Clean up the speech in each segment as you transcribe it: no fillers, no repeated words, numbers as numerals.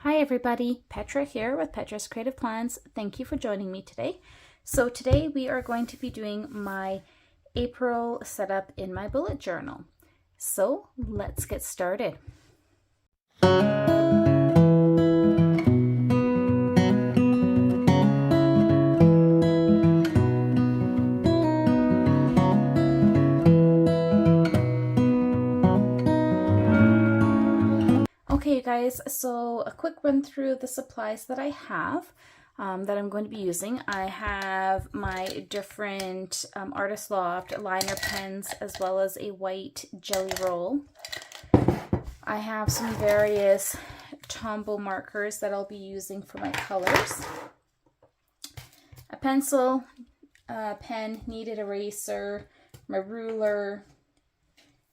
Hi everybody, Petra here with Petra's Creative Plans. Thank you for joining me today. So today we are going to be doing my April setup in my bullet journal. So let's get started. Okay, you guys, so a quick run through the supplies that I have that I'm going to be using. I have my different Artist Loft liner pens as well as a white jelly roll. I have some various Tombow markers that I'll be using for my colors. A pencil, a pen, kneaded eraser, my ruler,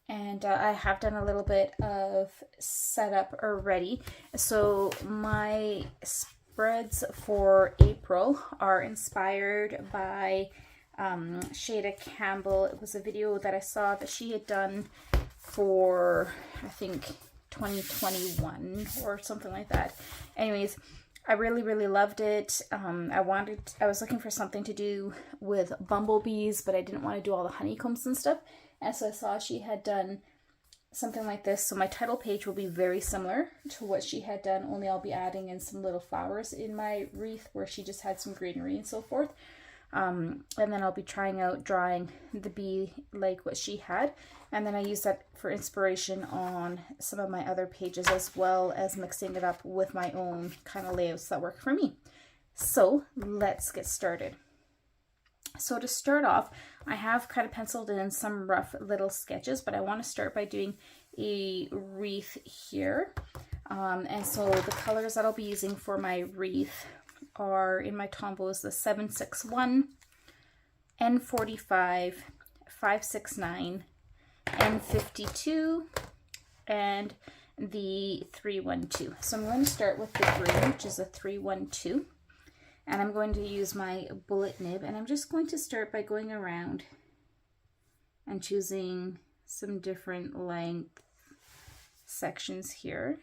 and I have done a little bit of setup already. So my spreads for April are inspired by Shayda Campbell. It was a video that I saw that she had done for, I think, 2021 or something like that. Anyways, I really loved it. I was looking for something to do with bumblebees, but I didn't want to do all the honeycombs and stuff. And so I saw she had done something like this. So my title page will be very similar to what she had done, only I'll be adding in some little flowers in my wreath where she just had some greenery and so forth. And then I'll be trying out drawing the bee like what she had. And then I use that for inspiration on some of my other pages, as well as mixing it up with my own kind of layouts that work for me. So let's get started. So to start off, I have kind of penciled in some rough little sketches, but I want to start by doing a wreath here. And so the colors that I'll be using for my wreath are in my Tombows the 761, N45, 569, N52, and the 312. So I'm going to start with the green, which is a 312. And I'm going to use my bullet nib, and I'm just going to start by going around and choosing some different length sections here.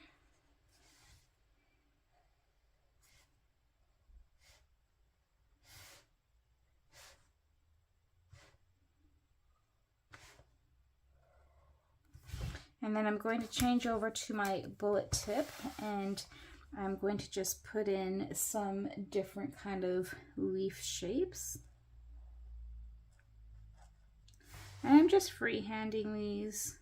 And then I'm going to change over to my bullet tip, and I'm going to just put in some different kind of leaf shapes. And I'm just freehanding these.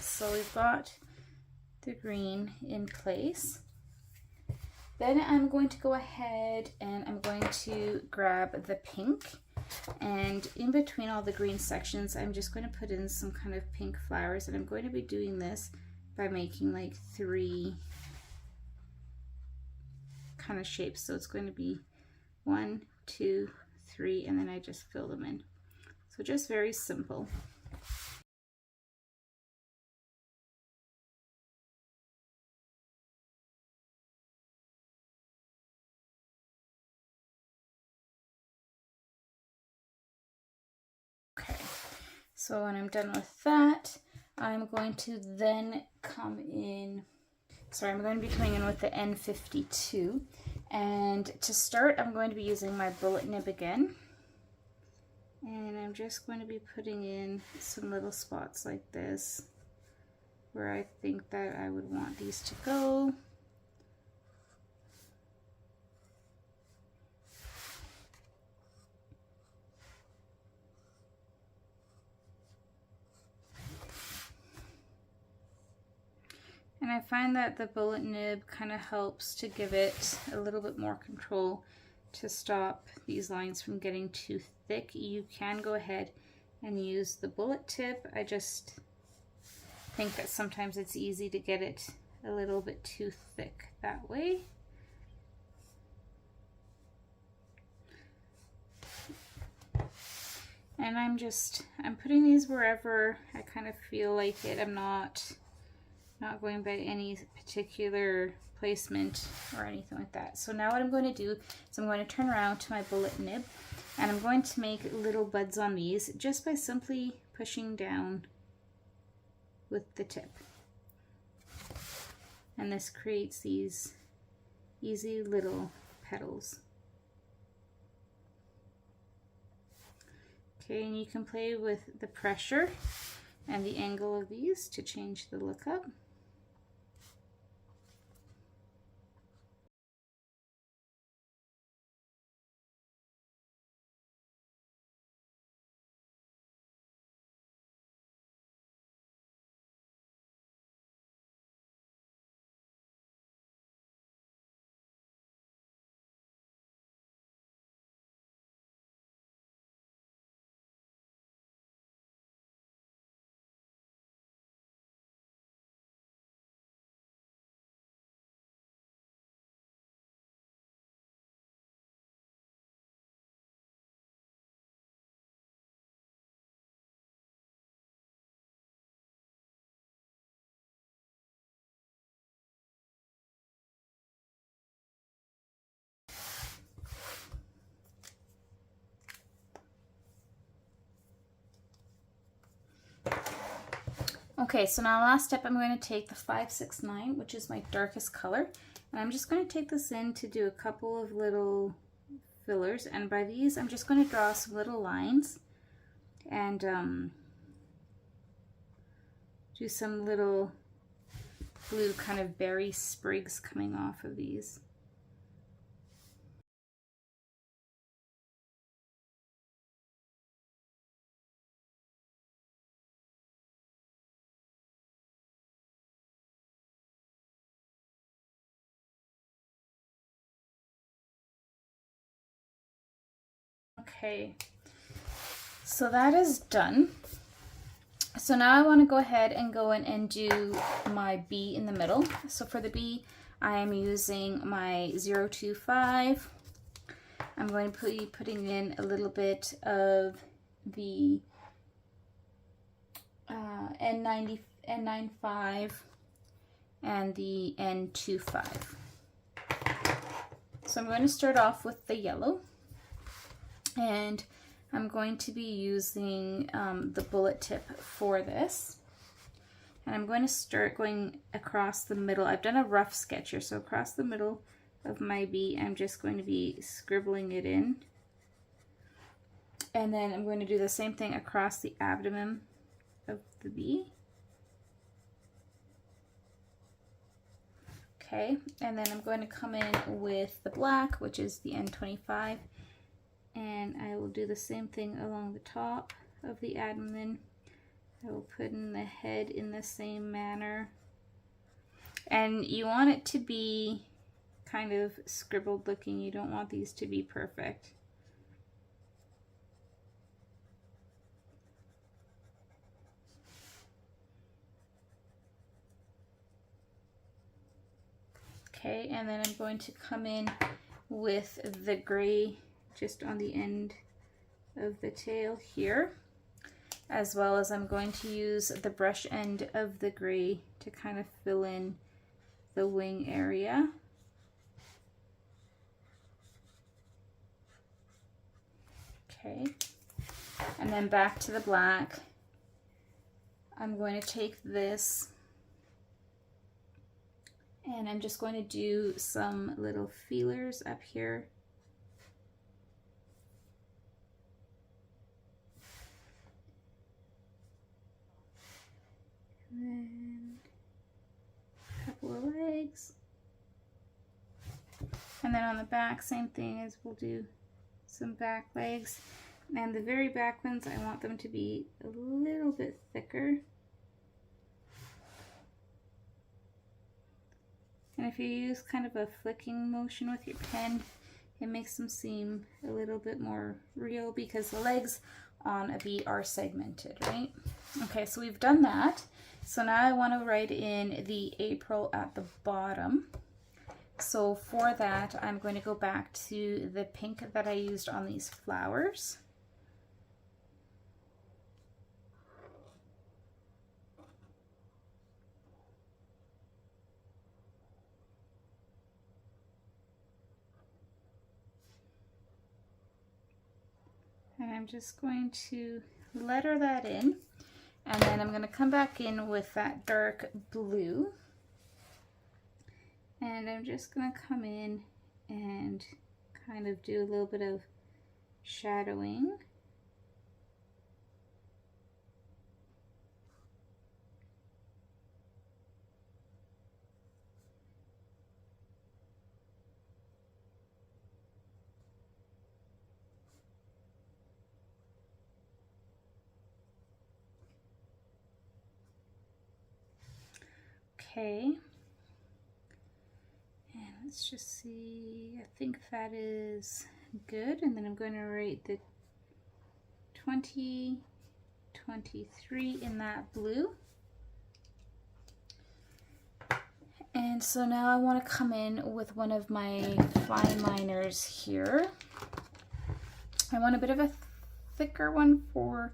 So we've got the green in place. Then I'm going to go ahead and I'm going to grab the pink, and in between all the green sections I'm just going to put in some kind of pink flowers, and I'm going to be doing this by making like 3 kind of shapes. So it's going to be 1, 2, 3, and then I just fill them in. So just very simple. Okay, so when I'm done with that, I'm going to then come in, I'm going to be coming in with the N52. And to start, I'm going to be using my bullet nib again. And I'm just going to be putting in some little spots like this, where I think that I would want these to go. And I find that the bullet nib kind of helps to give it a little bit more control to stop these lines from getting too thick. You can go ahead and use the bullet tip. I just think that sometimes it's easy to get it a little bit too thick that way. And I'm putting these wherever I kind of feel like it. I'm not going by any particular placement or anything like that. So now what I'm going to do is I'm going to turn around to my bullet nib, and I'm going to make little buds on these just by simply pushing down with the tip. And this creates these easy little petals. Okay, and you can play with the pressure and the angle of these to change the look up. Okay, so now last step, I'm going to take the 569, which is my darkest color, and I'm just going to take this in to do a couple of little fillers, and by these I'm just going to draw some little lines and do some little blue kind of berry sprigs coming off of these. Okay, so that is done. So now I want to go ahead and go in and do my bee in the middle. So for the bee, I am using my 025. I'm going to be putting in a little bit of the N95 and the N25. So I'm going to start off with the yellow, and I'm going to be using the bullet tip for this. And I'm going to start going across the middle. I've done a rough sketch here, so across the middle of my bee, I'm just going to be scribbling it in. And then I'm going to do the same thing across the abdomen of the bee. Okay, and then I'm going to come in with the black, which is the N25. And I will do the same thing along the top of the abdomen. I will put in the head in the same manner. And you want it to be kind of scribbled looking. You don't want these to be perfect. Okay, and then I'm going to come in with the gray just on the end of the tail here, as well as I'm going to use the brush end of the gray to kind of fill in the wing area. Okay, and then back to the black. I'm going to take this and I'm just going to do some little feelers up here. And then a couple of legs. And then on the back, same thing, as we'll do some back legs. And the very back ones, I want them to be a little bit thicker. And if you use kind of a flicking motion with your pen, it makes them seem a little bit more real, because the legs on a bee are segmented, right? Okay, so we've done that. So now I want to write in the April at the bottom. So for that, I'm going to go back to the pink that I used on these flowers. And I'm just going to letter that in. And then I'm going to come back in with that dark blue. And I'm just going to come in and kind of do a little bit of shadowing. Okay, and let's just see, I think that is good. And then I'm going to write the 2023 in that blue. And so now I want to come in with one of my fine liners here. I want a bit of a thicker one for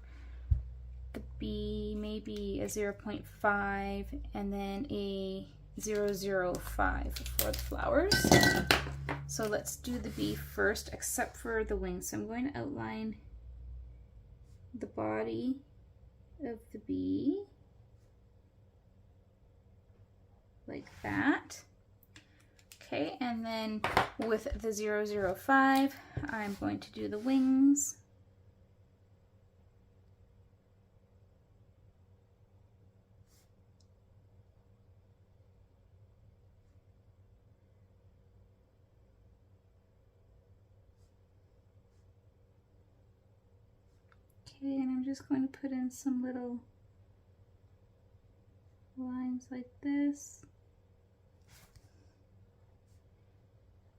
the B, maybe a 0.5 and then a 0.05 for the flowers. So let's do the B first, except for the wings. So I'm going to outline the body of the bee like that. Okay, and then with the 0.05, I'm going to do the wings. Okay, and I'm just going to put in some little lines like this,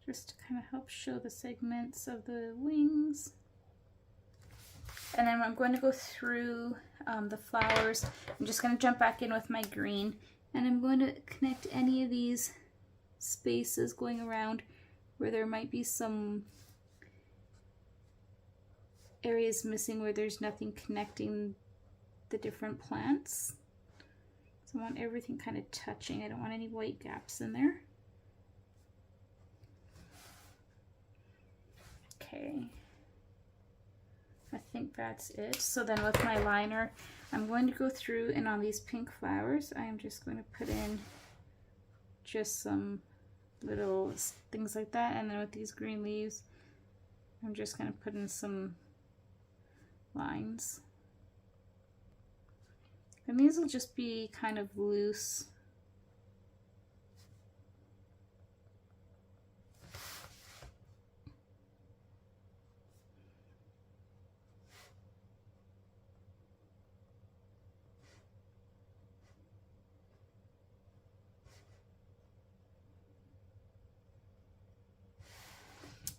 just to kind of help show the segments of the wings. And then I'm going to go through the flowers. I'm just going to jump back in with my green, and I'm going to connect any of these spaces going around where there might be some areas missing, where there's nothing connecting the different plants. So I want everything kind of touching. I don't want any white gaps in there. Okay, I think that's it. So then with my liner, I'm going to go through, and on these pink flowers, I'm just going to put in just some little things like that. And then with these green leaves, I'm just going to put in some lines. And these will just be kind of loose.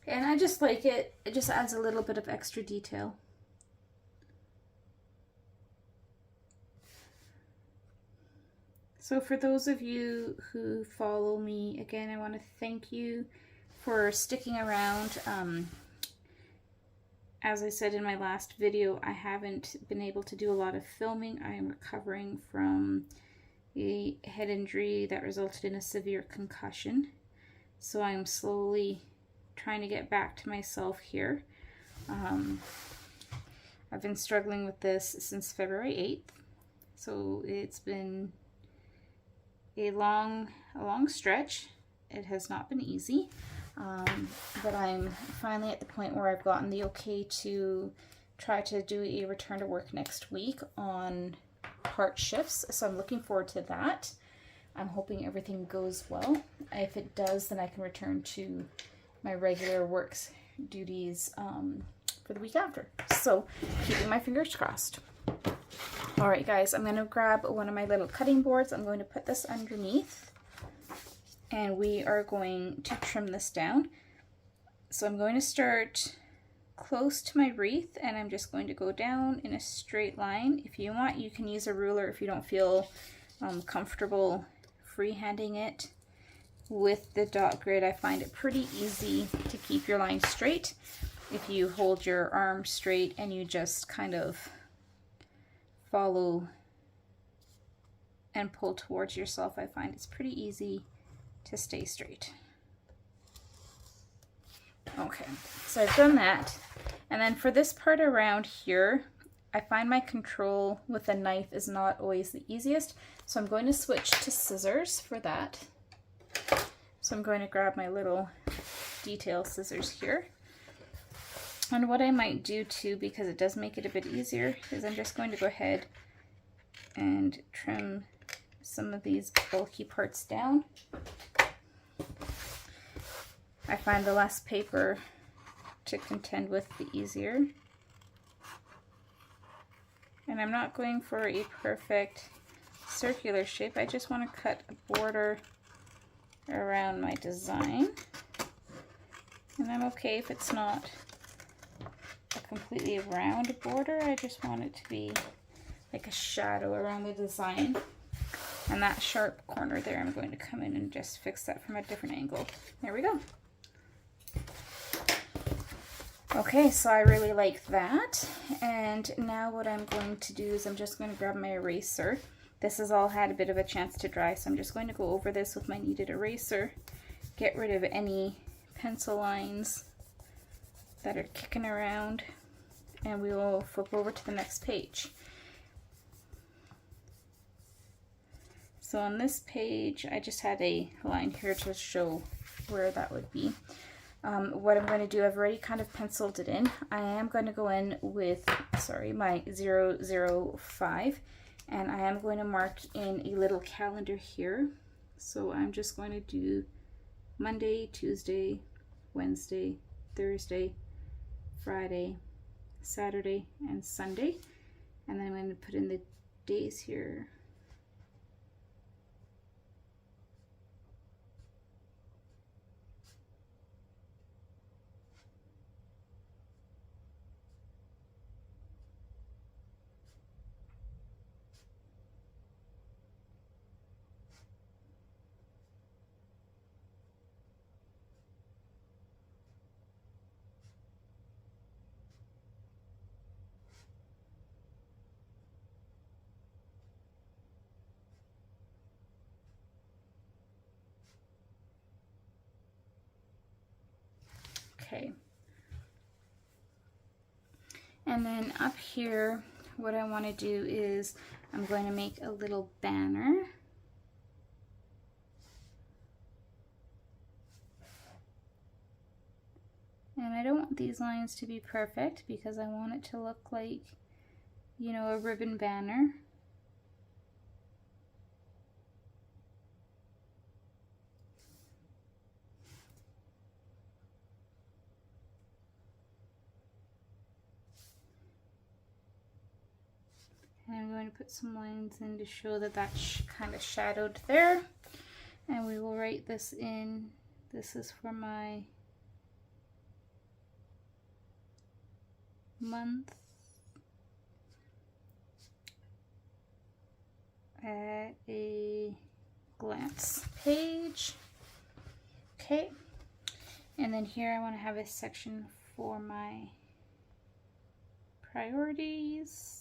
And I just like it. It just adds a little bit of extra detail. So for those of you who follow me, again, I want to thank you for sticking around. As I said in my last video, I haven't been able to do a lot of filming. I am recovering from a head injury that resulted in a severe concussion. So I'm slowly trying to get back to myself here. I've been struggling with this since February 8th. So it's been a long stretch. It has not been easy, but I'm finally at the point where I've gotten the okay to try to do a return to work next week on part shifts. So I'm looking forward to that. I'm hoping everything goes well. If it does, then I can return to my regular works duties for the week after. So keeping my fingers crossed. All right, guys, I'm going to grab one of my little cutting boards. I'm going to put this underneath, and we are going to trim this down. So I'm going to start close to my wreath, and I'm just going to go down in a straight line. If you want, you can use a ruler if you don't feel comfortable freehanding it. With the dot grid, I find it pretty easy to keep your line straight. If you hold your arm straight and you just kind of follow and pull towards yourself, I find it's pretty easy to stay straight. Okay, so I've done that. And then for this part around here, I find my control with a knife is not always the easiest. So I'm going to switch to scissors for that. So I'm going to grab my little detail scissors here. And what I might do too, because it does make it a bit easier, is I'm just going to go ahead and trim some of these bulky parts down. I find the less paper to contend with, the easier. And I'm not going for a perfect circular shape. I just want to cut a border around my design. And I'm okay if it's not a completely round border. I just want it to be like a shadow around the design. And that sharp corner there, I'm going to come in and just fix that from a different angle. There we go. Okay, so I really like that. And now what I'm going to do is I'm just going to grab my eraser. This has all had a bit of a chance to dry, so I'm just going to go over this with my kneaded eraser, get rid of any pencil lines that are kicking around, and we will flip over to the next page. So on this page, I just had a line here to show where that would be. What I'm going to do, I've already kind of penciled it in. I am going to go in with, my 005, and I am going to mark in a little calendar here. So I'm just going to do Monday, Tuesday, Wednesday, Thursday, Friday, Saturday, and Sunday. And then I'm going to put in the days here. Okay. And then up here, what I want to do is I'm going to make a little banner. And I don't want these lines to be perfect because I want it to look like, you know, a ribbon banner. And I'm going to put some lines in to show that that's kind of shadowed there. And we will write this in. This is for my month at a glance page. Okay. And then here I want to have a section for my priorities.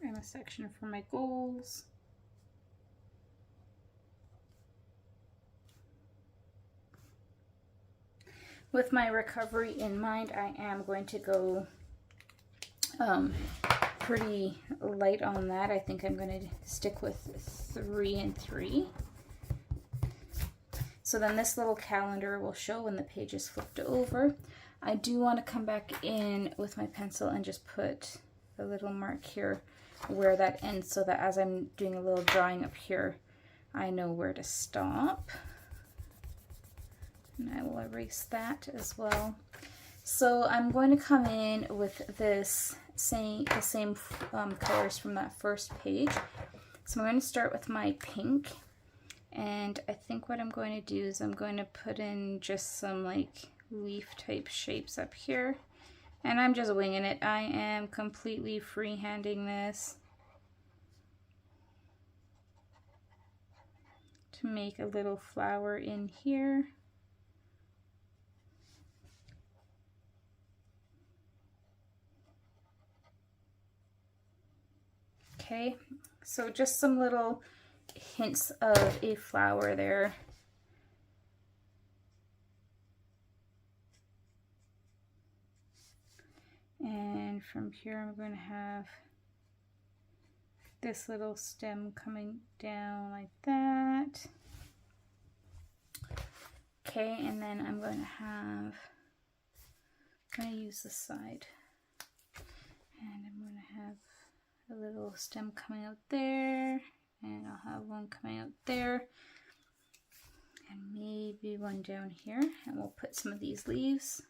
And a section for my goals. With my recovery in mind, I am going to go pretty light on that. I think I'm going to stick with 3 and 3. So then this little calendar will show when the page is flipped over. I do want to come back in with my pencil and just put a little mark here where that ends, so that as I'm doing a little drawing up here, I know where to stop. And I will erase that as well. So I'm going to come in with this the same colors from that first page. So I'm going to start with my pink, and I think what I'm going to do is I'm going to put in just some like leaf type shapes up here. And I'm just winging it. I am completely freehanding this to make a little flower in here. Okay, so just some little hints of a flower there. And from here I'm going to have this little stem coming down like that. Okay, and then I'm going to use this side. And I'm going to have a little stem coming out there, and I'll have one coming out there, and maybe one down here, and we'll put some of these leaves.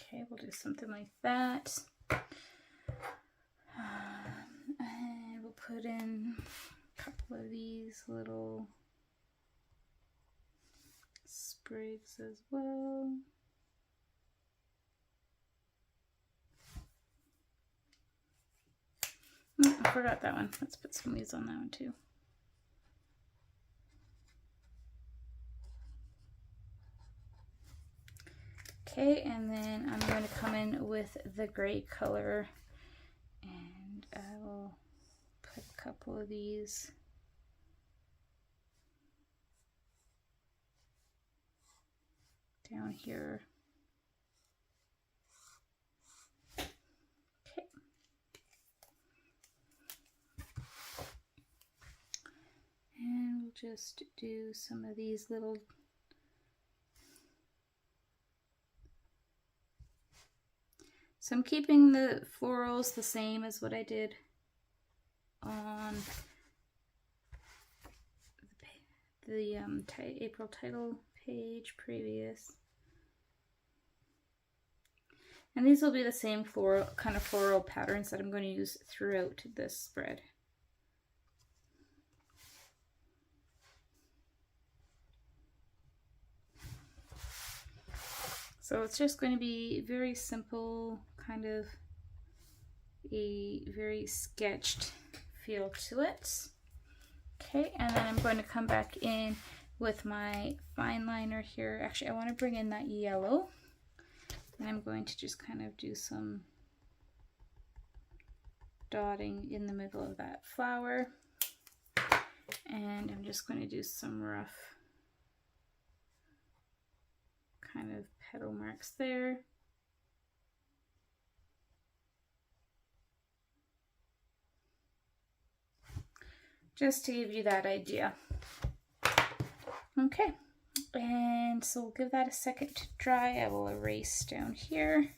Okay, we'll do something like that. And we'll put in a couple of these little sprigs as well. I forgot that one. Let's put some leaves on that one too. Okay, and then I'm going to come in with the gray color, and I will put a couple of these down here. Okay. And we'll just do some of these little So I'm keeping the florals the same as what I did on the April title page previous. And these will be the same kind of floral patterns that I'm going to use throughout this spread. So it's just going to be very simple, kind of a very sketched feel to it. Okay, and then I'm going to come back in with my fine liner here. Actually, I want to bring in that yellow, and I'm going to just kind of do some dotting in the middle of that flower. And I'm just going to do some rough kind of petal marks there. Just to give you that idea. Okay, and so we'll give that a second to dry. I will erase down here.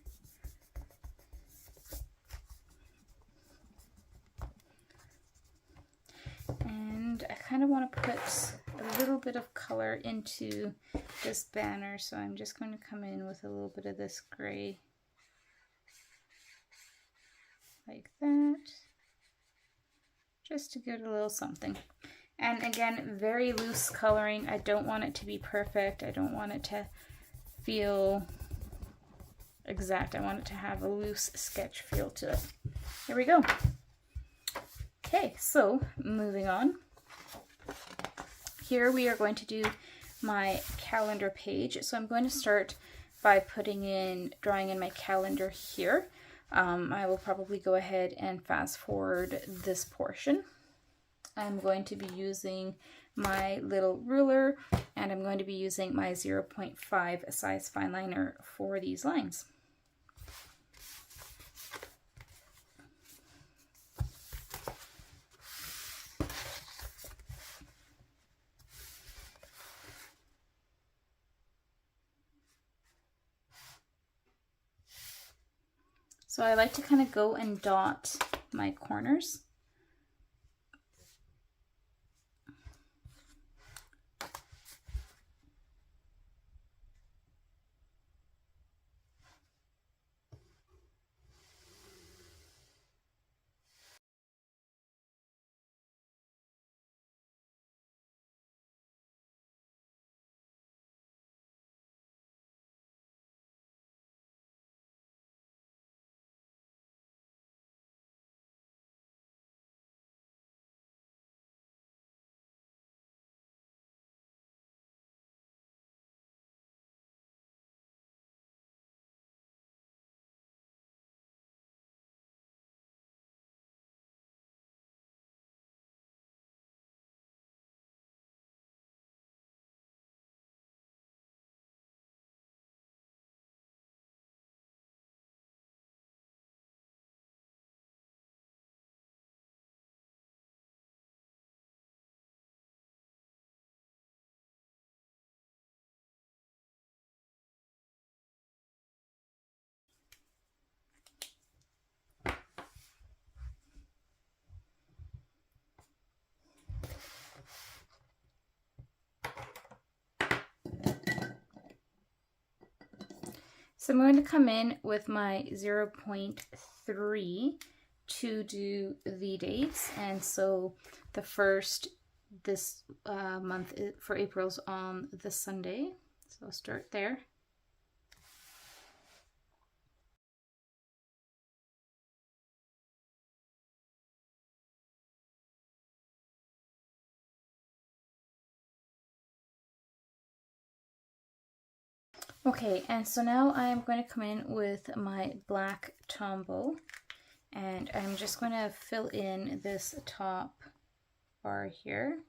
And I kind of want to put a little bit of color into this banner, so I'm just going to come in with a little bit of this gray, like that, just to give it a little something. And again, very loose coloring. I don't want it to be perfect. I don't want it to feel exact. I want it to have a loose sketch feel to it. Here we go. Okay, so moving on. Here we are going to do my calendar page. So I'm going to start by drawing in my calendar here. I will probably go ahead and fast forward this portion. I'm going to be using my little ruler, and I'm going to be using my 0.5 size fine liner for these lines. So I like to kind of go and dot my corners. So I'm going to come in with my 0.3 to do the dates. And so the first this month for April's on this Sunday. So I'll start there. Okay, and so now I am going to come in with my black Tombow, and I'm just going to fill in this top bar here.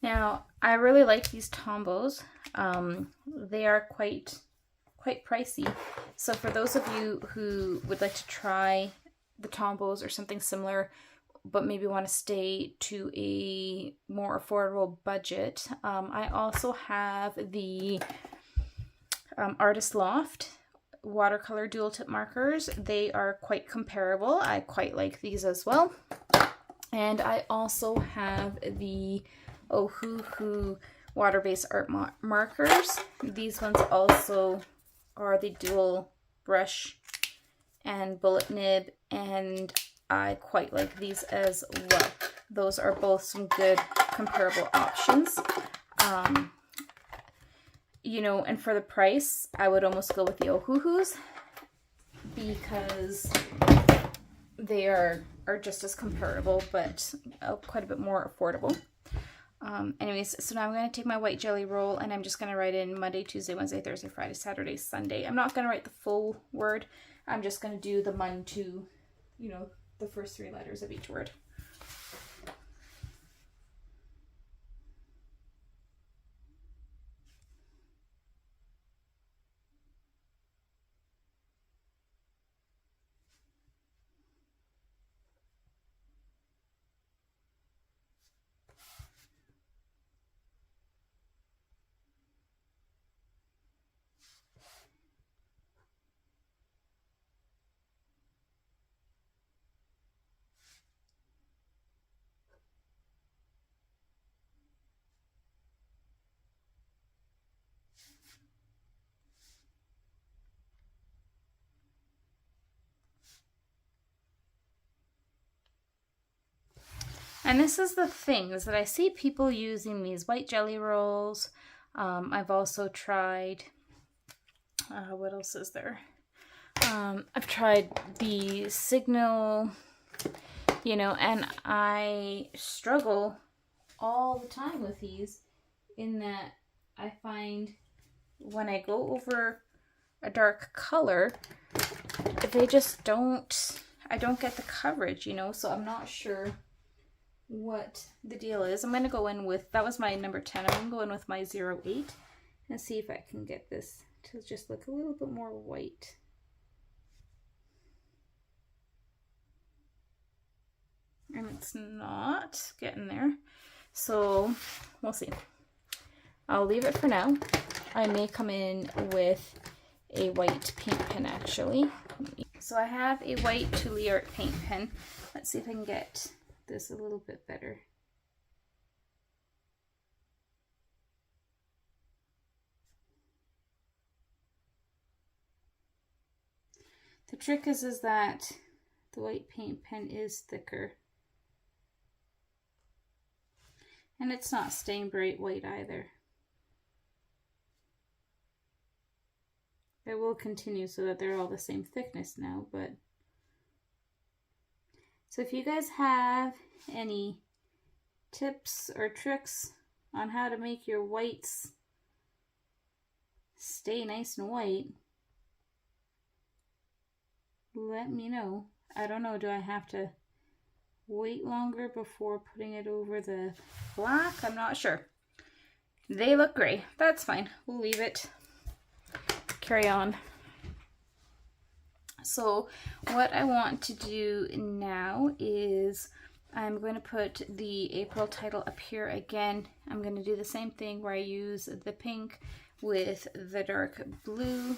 Now, I really like these Tombows. They are quite pricey. So for those of you who would like to try the Tombows or something similar, but maybe want to stay to a more affordable budget, I also have the Artist Loft watercolor dual tip markers. They are quite comparable. I quite like these as well. And I also have the Ohuhu water-based art markers. These ones also are the dual brush and bullet nib, and I quite like these as well. Those are both some good comparable options. You know, and for the price, I would almost go with the Ohuhus because they are just as comparable, but quite a bit more affordable. Anyways, so now I'm going to take my white jelly roll and I'm just going to write in Monday, Tuesday, Wednesday, Thursday, Friday, Saturday, Sunday. I'm not going to write the full word. I'm just going to do the Mon to, you know, the first 3 letters of each word. And this is the thing, is that I see people using these white jelly rolls. I've also tried, what else is there? I've tried the Signal, you know, and I struggle all the time with these in that I find when I go over a dark color, they just I don't get the coverage, you know, so I'm not sure what the deal is. I'm going to go in with, that was my number 10, I'm going to go in with my 08 and see if I can get this to just look a little bit more white. And it's not getting there, so we'll see. I'll leave it for now. I may come in with a white paint pen actually. So I have a white Tule Art paint pen. Let's see if I can get this a little bit better. The trick is that the white paint pen is thicker. And it's not staying bright white either. I will continue so that they're all the same thickness now, but so if you guys have any tips or tricks on how to make your whites stay nice and white, let me know. I don't know, do I have to wait longer before putting it over the black? I'm not sure. They look gray. That's fine. We'll leave it. Carry on. So what I want to do now is I'm going to put the April title up here again. I'm going to do the same thing where I use the pink with the dark blue.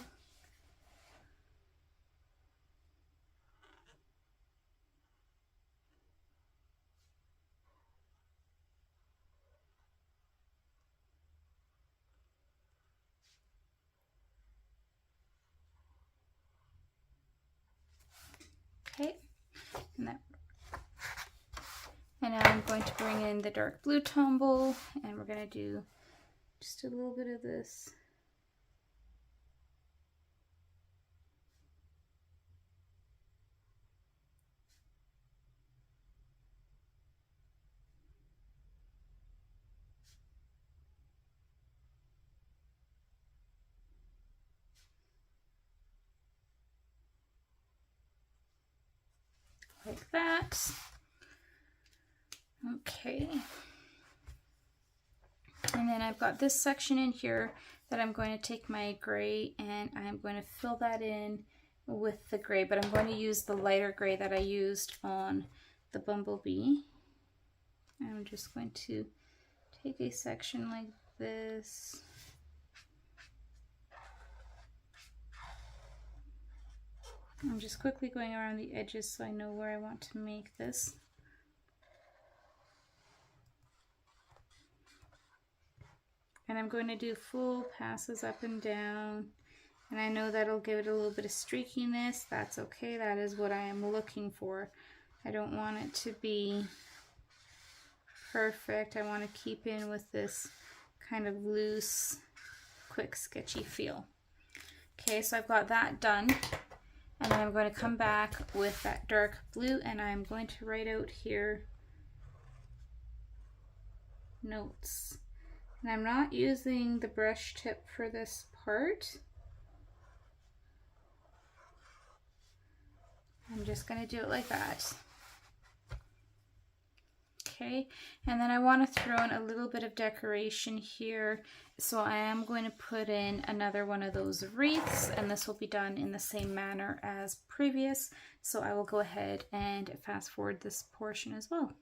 Okay, and now I'm going to bring in the dark blue tumble, and we're going to do just a little bit of this. Like that. Okay. And then I've got this section in here that I'm going to take my gray and I'm going to fill that in with the gray, but I'm going to use the lighter gray that I used on the bumblebee. I'm just going to take a section like this. I'm just quickly going around the edges so I know where I want to make this. And I'm going to do full passes up and down. And I know that'll give it a little bit of streakiness. That's okay. That is what I am looking for. I don't want it to be perfect. I want to keep in with this kind of loose, quick, sketchy feel. Okay, so I've got that done. And then I'm going to come back with that dark blue and I'm going to write out here notes. And I'm not using the brush tip for this part. I'm just going to do it like that. Okay, and then I want to throw in a little bit of decoration here. So I am going to put in another one of those wreaths, and this will be done in the same manner as previous. So I will go ahead and fast forward this portion as well.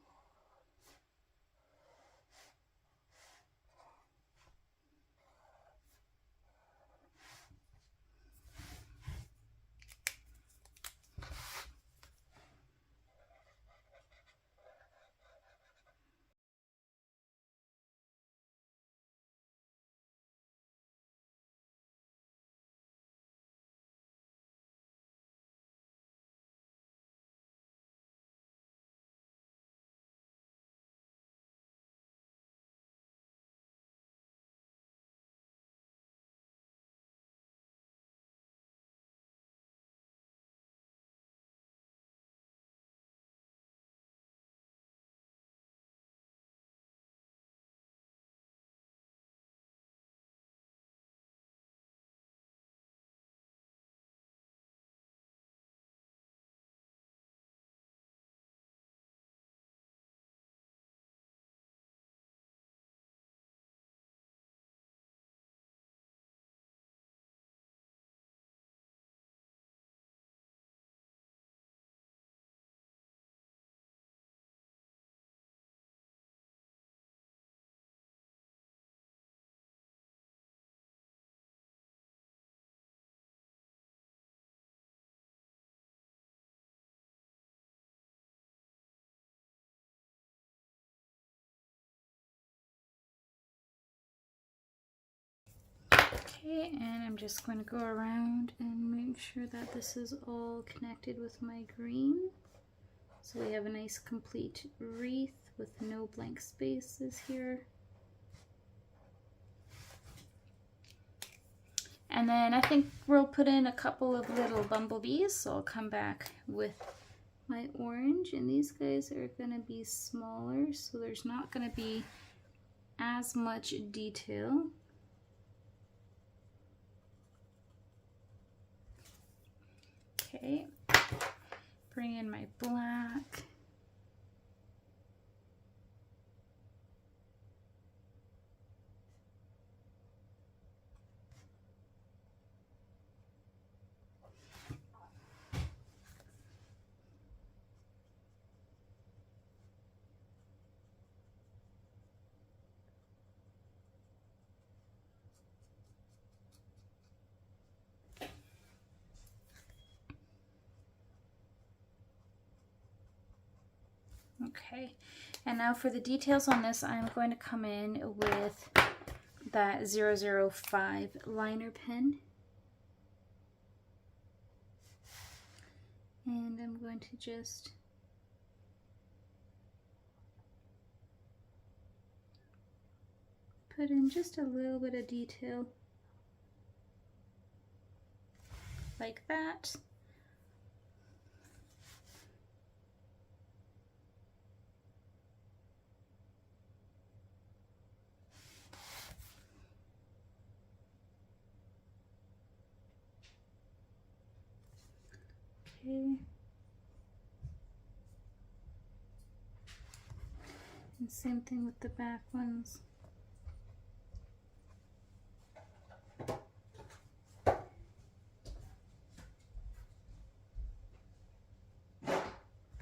Okay, and I'm just going to go around and make sure that this is all connected with my green. So we have a nice complete wreath with no blank spaces here. And then I think we'll put in a couple of little bumblebees. So I'll come back with my orange, and these guys are going to be smaller, so there's not going to be as much detail. Okay, bring in my black. Okay, and now for the details on this, I'm going to come in with that 005 liner pen. And I'm going to just put in just a little bit of detail like that. Okay. And same thing with the back ones.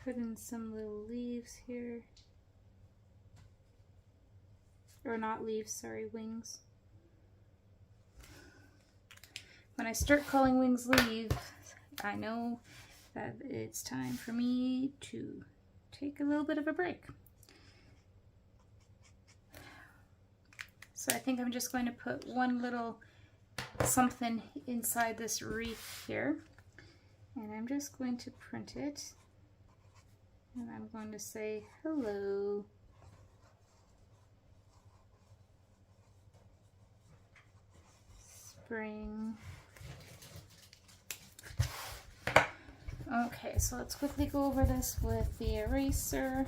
Put in some little leaves here. Or not leaves, sorry, wings. When I start calling wings leaves, I know that it's time for me to take a little bit of a break. So I think I'm just going to put one little something inside this wreath here. And I'm just going to print it. And I'm going to say hello. Spring. Okay, so let's quickly go over this with the eraser.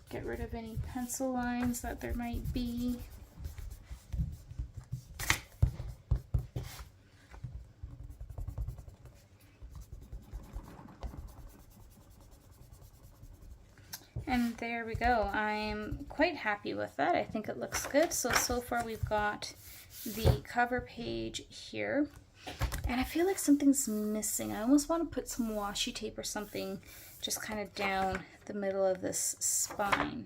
Get rid of any pencil lines that there might be. And there we go. I'm quite happy with that. I think it looks good. So far we've got the cover page here. And I feel like something's missing. I almost want to put some washi tape or something just kind of down the middle of this spine.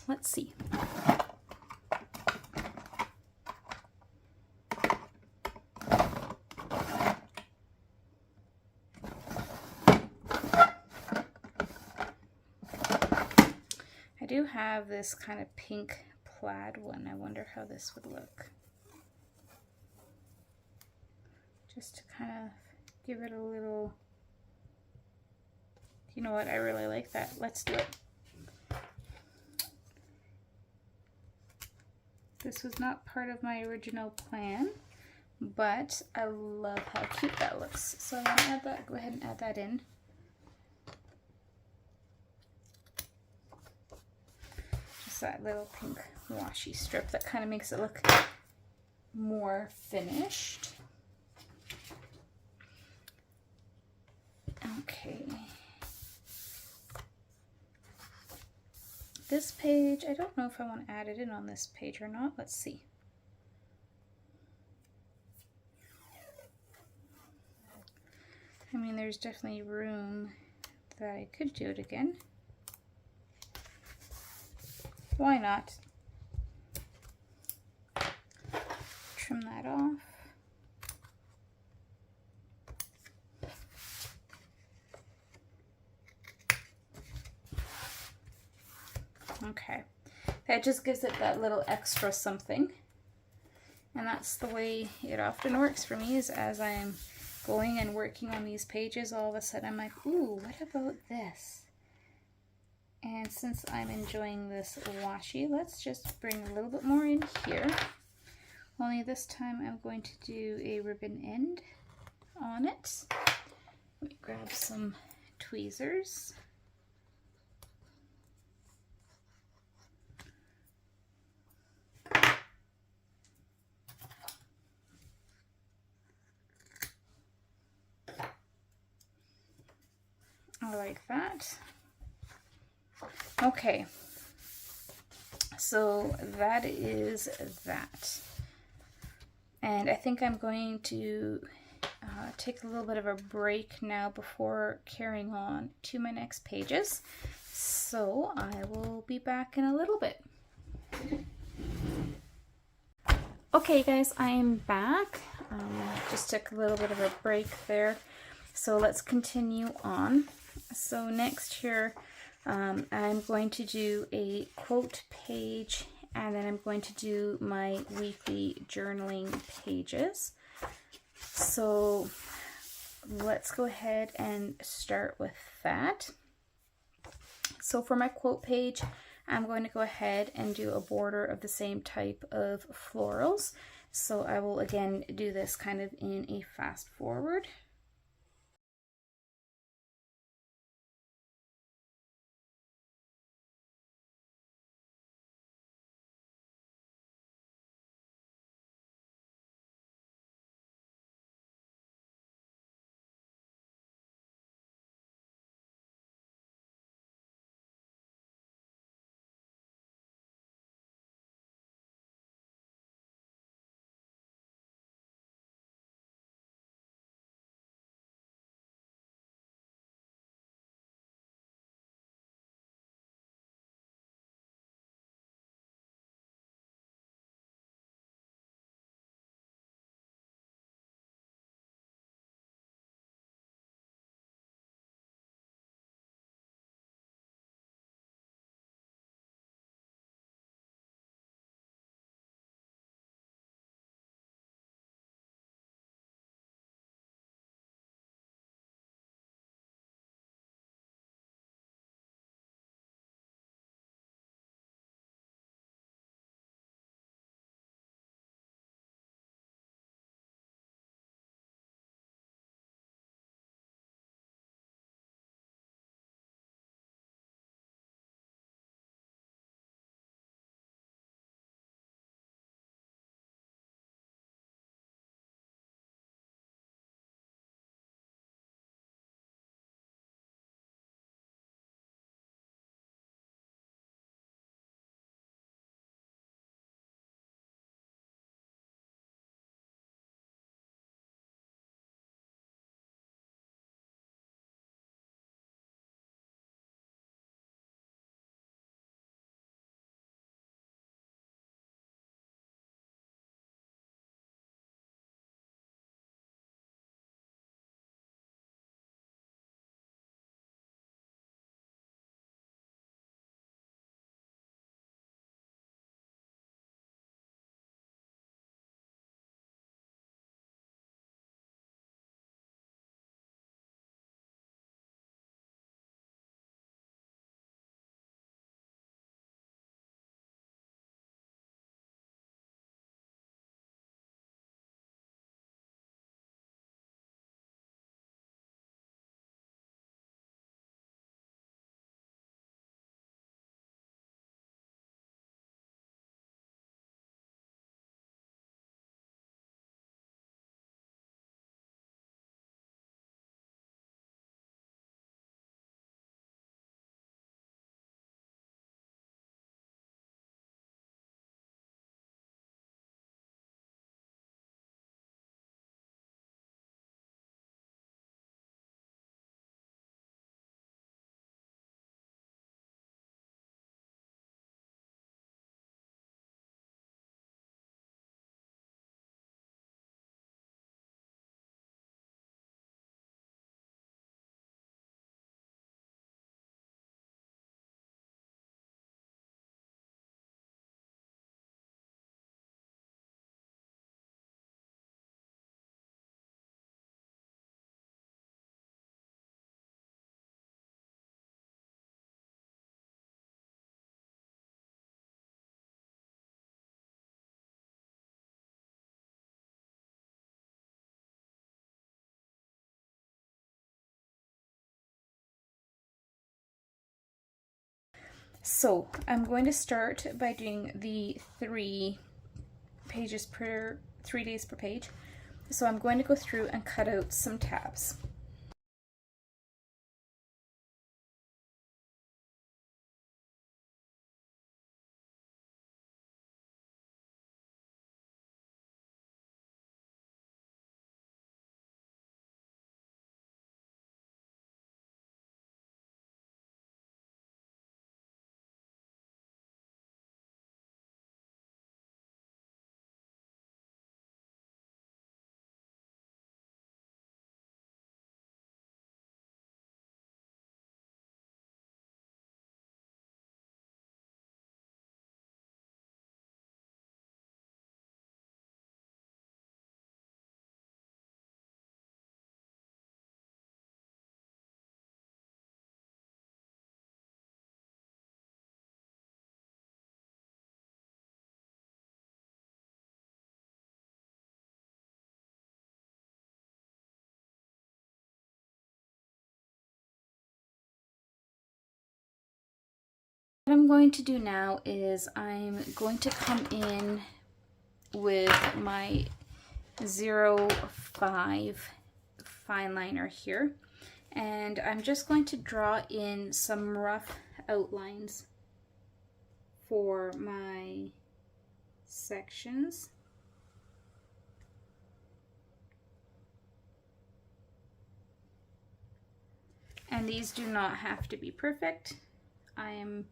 Let's see. I do have this kind of pink plaid one. I wonder how this would look. Just to kind of give it a little, you know what, I really like that. Let's do it. This was not part of my original plan, but I love how cute that looks. So I'm gonna add that, go ahead and add that in. Just that little pink washi strip that kind of makes it look more finished. Okay. This page, I don't know if I want to add it in on this page or not. Let's see. I mean, there's definitely room that I could do it again. Why not? Trim that off. Okay, that just gives it that little extra something. And that's the way it often works for me, is as I'm going and working on these pages, all of a sudden I'm like, ooh, what about this? And since I'm enjoying this washi, let's just bring a little bit more in here. Only this time I'm going to do a ribbon end on it. Let me grab some tweezers. I like that. Okay, so that is that. And I think I'm going to take a little bit of a break now before carrying on to my next pages. So I will be back in a little bit. Okay guys, I am back. Just took a little bit of a break there. So let's continue on. So next here, I'm going to do a quote page, and then I'm going to do my weekly journaling pages. So let's go ahead and start with that. So for my quote page, I'm going to go ahead and do a border of the same type of florals. So I will again do this kind of in a fast forward. So I'm going to start by doing the 3 pages per 3 days per page. So I'm going to go through and cut out some tabs. I'm going to do now is I'm going to come in with my 05 fine liner here, and I'm just going to draw in some rough outlines for my sections. And these do not have to be perfect. I am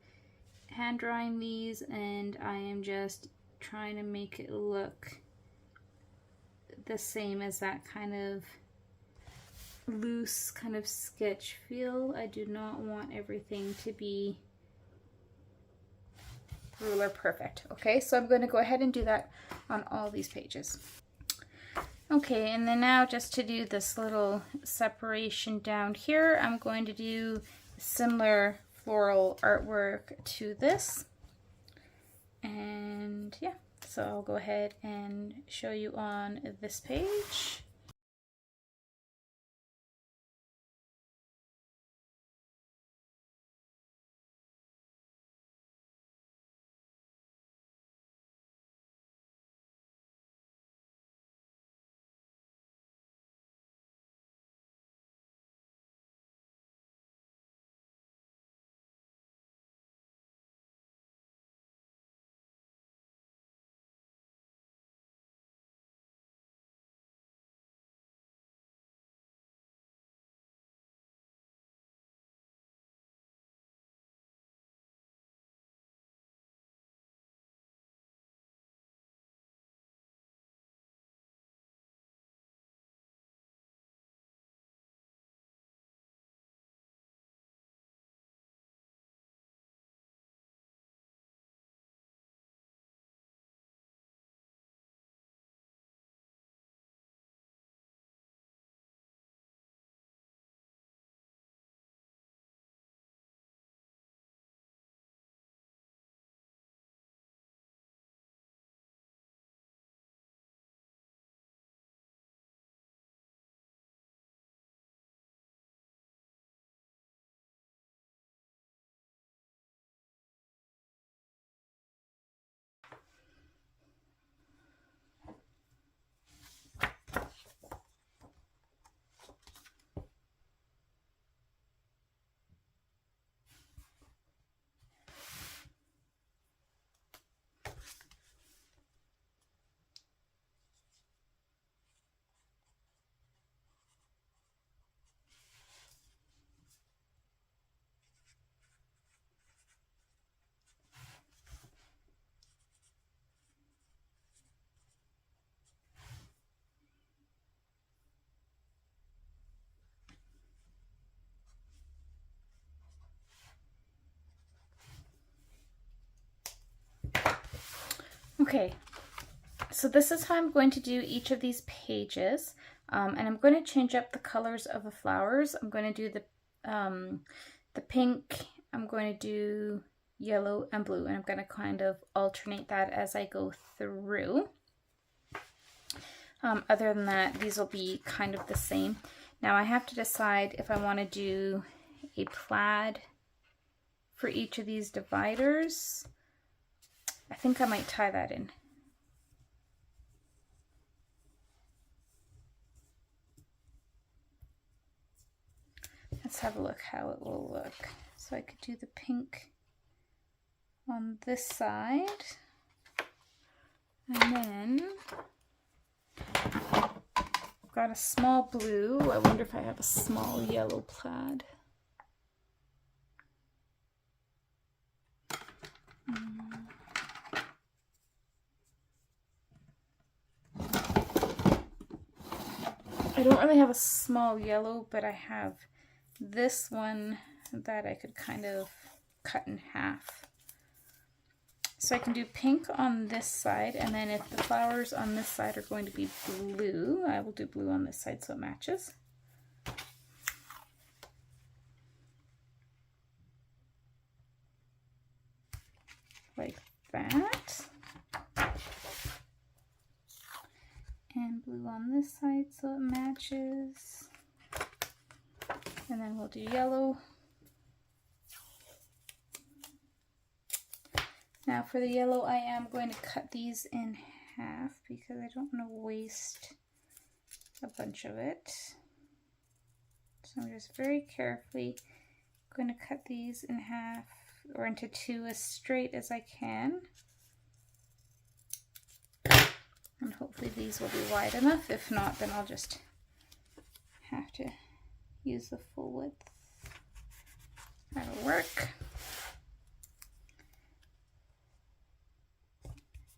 hand drawing these and I am just trying to make it look the same as that kind of loose kind of sketch feel. I do not want everything to be ruler perfect. Okay, so I'm going to go ahead and do that on all these pages. Okay, and then now just to do this little separation down here, I'm going to do similar floral artwork to this. And yeah, so I'll go ahead and show you on this page. Okay, so this is how I'm going to do each of these pages, and I'm going to change up the colors of the flowers. I'm going to do the pink, I'm going to do yellow and blue, and I'm going to kind of alternate that as I go through. Other than that, these will be kind of the same. Now I have to decide if I want to do a plaid for each of these dividers. I think I might tie that in. Let's have a look how it will look. So I could do the pink on this side, and then I've got a small blue. I wonder if I have a small yellow plaid. I don't really have a small yellow, but I have this one that I could kind of cut in half. So I can do pink on this side, and then if the flowers on this side are going to be blue, I will do blue on this side so it matches. Like that. And blue on this side so it matches. And then we'll do yellow. Now for the yellow, I am going to cut these in half because I don't want to waste a bunch of it. So I'm just very carefully going to cut these in half or into two as straight as I can. And hopefully these will be wide enough. If not, then I'll just have to use the full width. That'll work.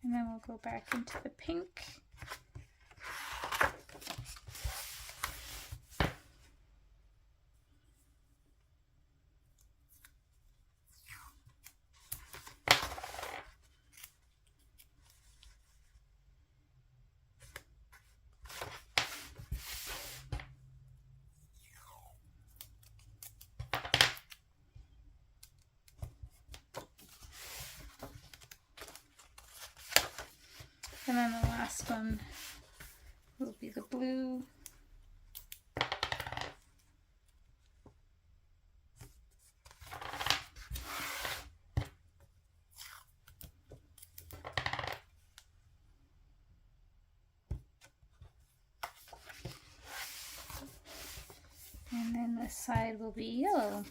And then we'll go back into the pink. And then the last one will be the blue. And then this side will be yellow.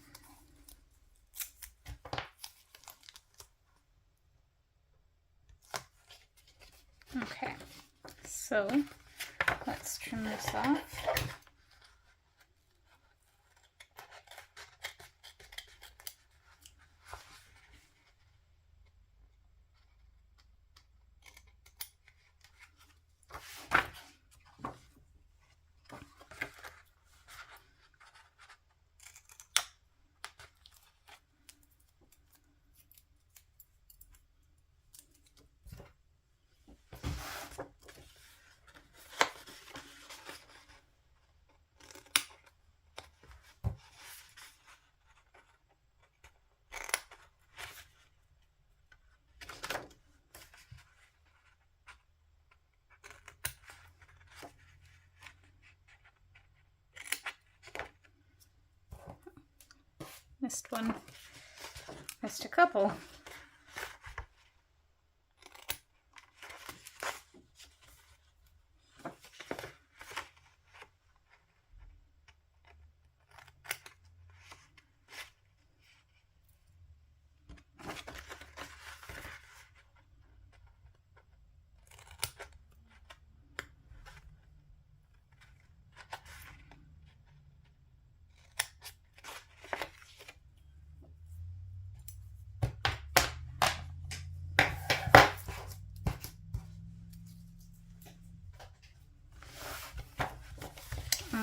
Okay, so let's trim this off. Missed one, missed a couple.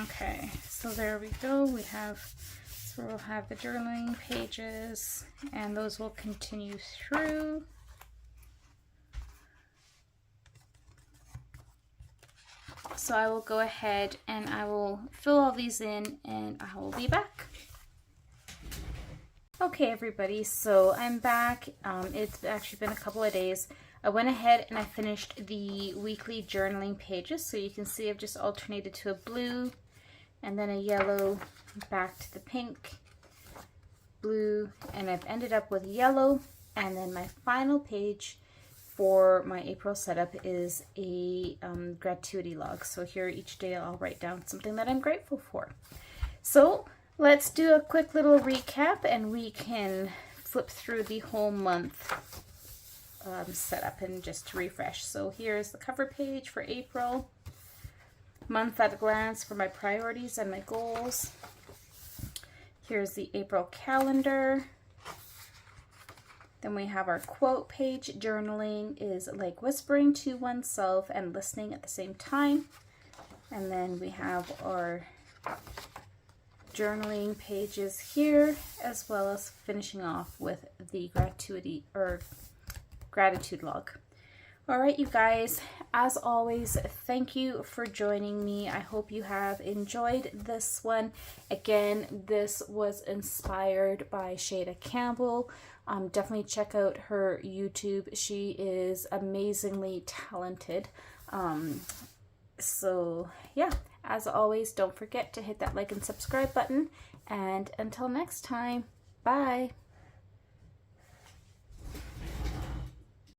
Okay, so there we go. So we'll have the journaling pages, and those will continue through. So I will go ahead and I will fill all these in, and I will be back. Okay, everybody, so I'm back. It's actually been a couple of days. I went ahead and I finished the weekly journaling pages. So you can see I've just alternated to a blue and then a yellow, back to the pink, blue, and I've ended up with yellow. And then my final page for my April setup is a gratuity log. So here each day I'll write down something that I'm grateful for. So let's do a quick little recap and we can flip through the whole month setup and just to refresh. So here's the cover page for April. Month at a glance for my priorities and my goals. Here's the April calendar. Then we have our quote page. Journaling is like whispering to oneself and listening at the same time. And then we have our journaling pages here, as well as finishing off with the gratitude log. All right, you guys, as always, thank you for joining me. I hope you have enjoyed this one. Again, this was inspired by Shayda Campbell. Definitely check out her YouTube. She is amazingly talented. So yeah, as always, don't forget to hit that like and subscribe button. And until next time, bye.